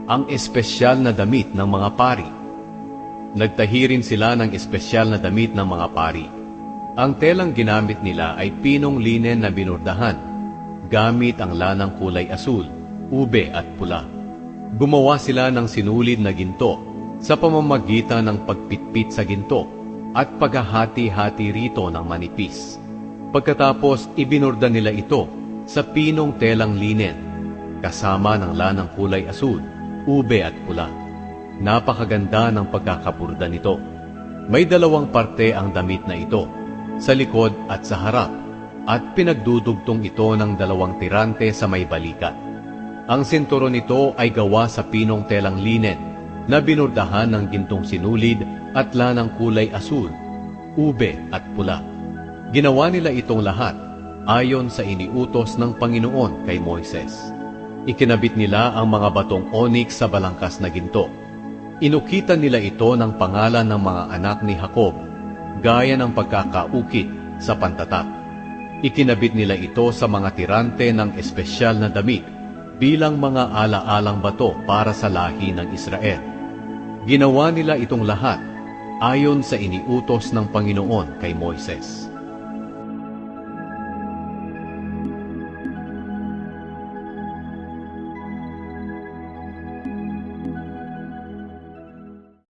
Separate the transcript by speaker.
Speaker 1: ang espesyal na damit ng mga pari. Nagtahi rin sila ng espesyal na damit ng mga pari. Ang telang ginamit nila ay pinong linen na binurdahan, gamit ang lanang kulay asul, ube at pula. Gumawa sila ng sinulid na ginto sa pamamagitan ng pagpitpit sa ginto at paghahati-hati rito ng manipis. Pagkatapos ibinurda nila ito sa pinong telang linen, kasama ng lanang kulay asul, ube at pula. Napakaganda ng pagkakaburda nito. May dalawang parte ang damit na ito, sa likod at sa harap, at pinagdudugtong ito ng dalawang tirante sa may balikat. Ang sinturon nito ay gawa sa pinong telang linen na binurdahan ng gintong sinulid at lanang kulay asul, ube at pula. Ginawa nila itong lahat ayon sa iniutos ng Panginoon kay Moises. Ikinabit nila ang mga batong onyx sa balangkas na ginto. Inukitan nila ito ng pangalan ng mga anak ni Jacob, gaya ng pagkakaukit sa pantatak. Ikinabit nila ito sa mga tirante ng espesyal na damit bilang mga ala-alang bato para sa lahi ng Israel. Ginawa nila itong lahat ayon sa iniutos ng Panginoon kay Moises.